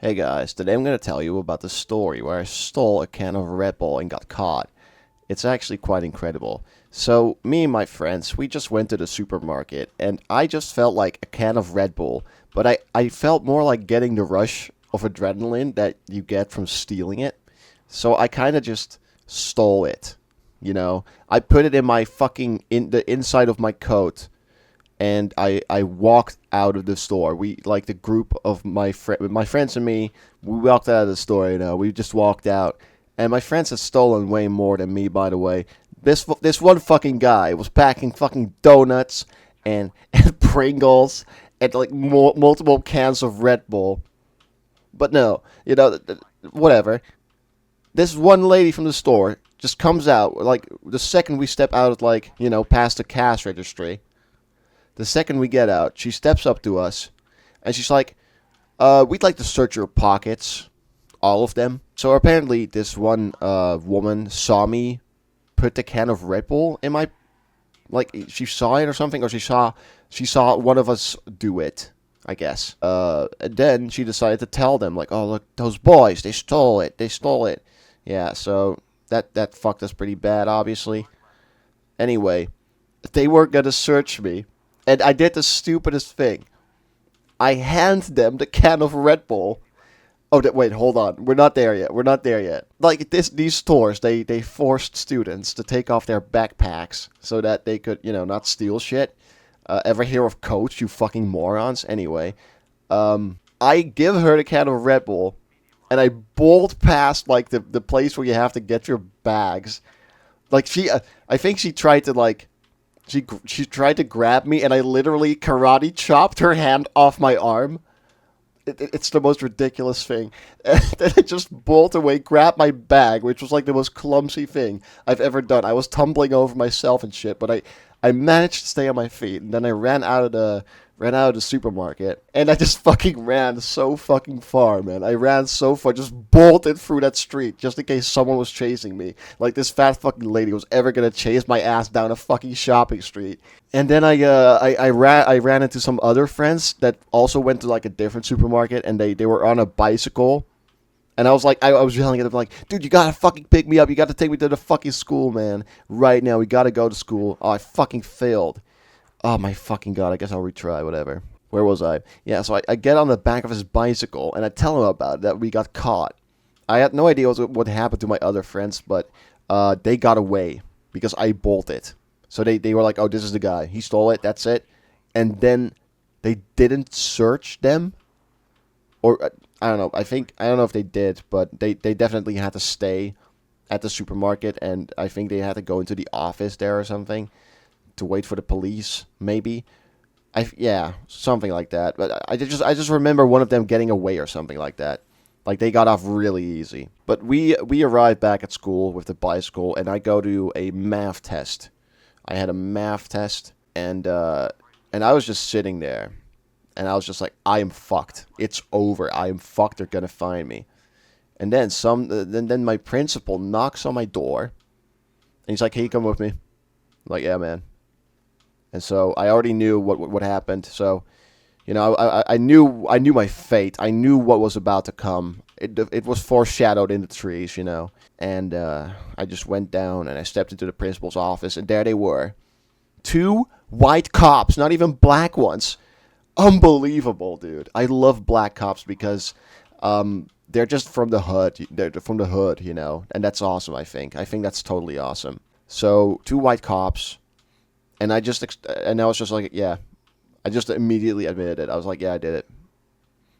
Hey guys, today I'm going to tell you about the story where I stole a can of Redbull and got caught. It's actually quite incredible. So, me and my friends, we just went to the supermarket and I just felt like a can of Red Bull, but I felt more like getting the rush of adrenaline that you get from stealing it. So I kind of just stole it. I put it in in the inside of my coat and I walked out of the store. We like the group of my friends and me. We walked out of the store. We just walked out, and my friends had stolen way more than me. By the way, this one fucking guy was packing fucking donuts and and Pringles and like multiple cans of Red Bull. But no, whatever. This one lady from the store just comes out like the second we step out, like past the cash registry. The second we get out, she steps up to us, and she's like, we'd like to search your pockets, all of them. So apparently this one woman saw me put the can of Red Bull in my, like, she saw it or something, or she saw one of us do it, I guess. And then she decided to tell them, like, oh, look, those boys, they stole it. Yeah, so that fucked us pretty bad, obviously. Anyway, they were gonna search me. And I did the stupidest thing. I hand them the can of Red Bull. Oh, wait, hold on. We're not there yet. Like these stores, they forced students to take off their backpacks so that they could, not steal shit. Ever hear of Coach, you fucking morons? Anyway, I give her the can of Red Bull, and I bolt past like the place where you have to get your bags. Like I think she tried to like. She tried to grab me, and I literally karate chopped her hand off my arm. It's the most ridiculous thing. And then I just bolt away, grab my bag, which was like the most clumsy thing I've ever done. I was tumbling over myself and shit, but I managed to stay on my feet, and then I ran out of the supermarket, and I just fucking ran so fucking far, man. I ran so far, just bolted through that street, just in case someone was chasing me. Like this fat fucking lady was ever gonna chase my ass down a fucking shopping street. And then I ran into some other friends that also went to like a different supermarket, and they were on a bicycle. And I was like, I was yelling at them like, dude, you gotta fucking pick me up. You gotta take me to the fucking school, man. Right now, we gotta go to school. Oh, I fucking failed. Oh my fucking god, I guess I'll retry, whatever. Where was I? Yeah, so I get on the back of his bicycle, and I tell him about it, that we got caught. I had no idea what happened to my other friends, but they got away because I bolted. So they were like, oh, this is the guy. He stole it, that's it. And then they didn't search them. Or, I don't know, I don't know if they did, but they definitely had to stay at the supermarket, and I think they had to go into the office there or something to wait for the police, maybe. Yeah, something like that. But I just remember one of them getting away or something like that. Like they got off really easy. But we arrived back at school with the bicycle, and I go to a math test. I had a math test, and I was just sitting there, and I was just like, I am fucked. It's over. I am fucked. They're gonna find me. And then then my principal knocks on my door, and he's like, "Hey, come with me." I'm like, yeah, man. And so I already knew what happened. So, I knew my fate. I knew what was about to come. It was foreshadowed in the trees, And I just went down and I stepped into the principal's office, and there they were, two white cops, not even black ones. Unbelievable, dude. I love black cops because they're just from the hood. They're from the hood, and that's awesome. I think that's totally awesome. So two white cops. And I was just like, yeah. I just immediately admitted it. I was like, yeah, I did it.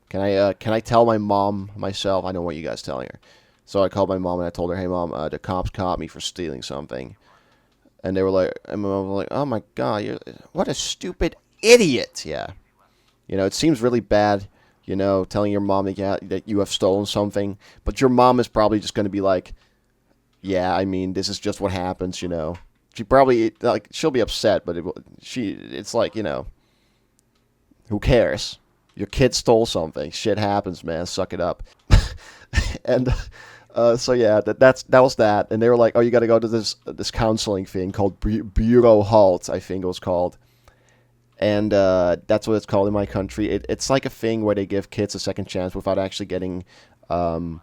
Can I tell my mom myself? I don't want you guys telling her. So I called my mom and I told her, hey mom, the cops caught me for stealing something. And they were like, and my mom was like, oh my god, what a stupid idiot. Yeah. It seems really bad, telling your mom that you have stolen something. But your mom is probably just going to be like, yeah, I mean, this is just what happens, She probably, like, she'll be upset, but it's like, who cares? Your kid stole something. Shit happens, man. Suck it up. And so yeah, that was that. And they were like, oh, you got to go to this counseling thing called Bureau Halt, I think it was called. And that's what it's called in my country. It's like a thing where they give kids a second chance without actually getting, um,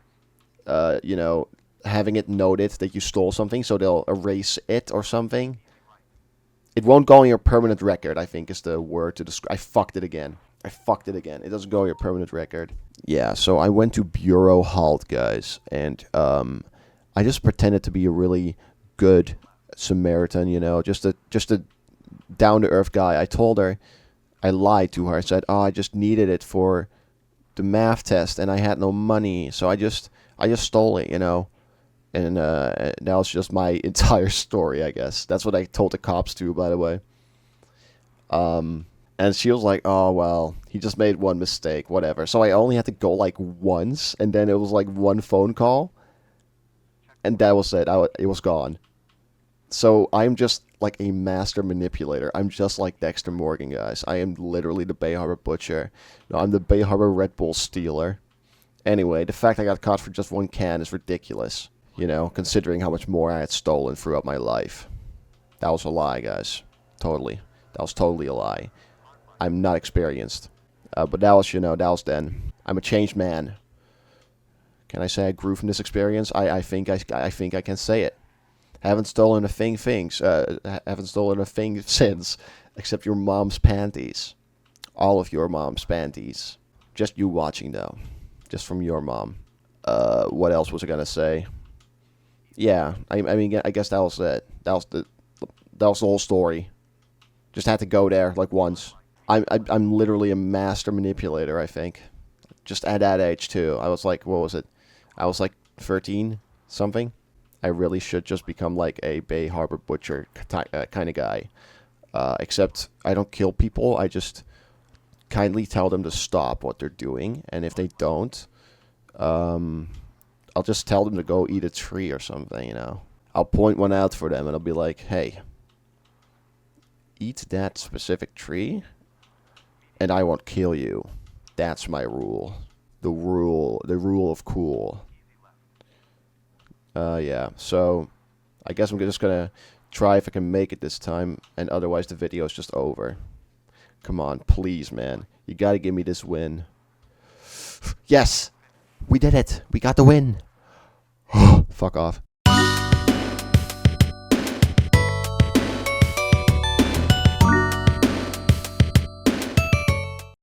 you know, having it noted that you stole something, so they'll erase it or something. It won't go on your permanent record, I think is the word to describe. I fucked it again. I fucked it again. It doesn't go on your permanent record. Yeah, so I went to Bureau Halt, guys, and I just pretended to be a really good Samaritan, just a down to earth guy. I told her, I lied to her. I said, "Oh, I just needed it for the math test, and I had no money, so I just stole it." And now it's just my entire story, I guess. That's what I told the cops too, by the way. And she was like, "Oh well, he just made one mistake, whatever." So I only had to go like once, and then it was like one phone call, and that was it. It was gone. So I'm just like a master manipulator. I'm just like Dexter Morgan, guys. I am literally the Bay Harbor Butcher. No, I'm the Bay Harbor Red Bull stealer. Anyway, the fact I got caught for just one can is ridiculous. Considering how much more I had stolen throughout my life. That was a lie, guys. Totally. That was totally a lie. I'm not experienced. But that was then. I'm a changed man. Can I say I grew from this experience? I think I can say it. Haven't stolen a haven't stolen a thing since, except your mom's panties. All of your mom's panties. Just you watching though. Just from your mom. What else was I gonna say? Yeah, I mean, I guess that was it. That was the whole story. Just had to go there like once. I'm literally a master manipulator. I think. Just at that age too. I was like, what was it? I was like 13 something. I really should just become like a Bay Harbor Butcher kind of guy. Except I don't kill people. I just kindly tell them to stop what they're doing, and if they don't, I'll just tell them to go eat a tree or something. I'll point one out for them, and I'll be like, hey, eat that specific tree, and I won't kill you. That's my rule. The rule of cool. Yeah. So, I guess I'm just gonna try if I can make it this time, and otherwise the video is just over. Come on, please, man. You gotta give me this win. Yes! We did it! We got the win! Fuck off.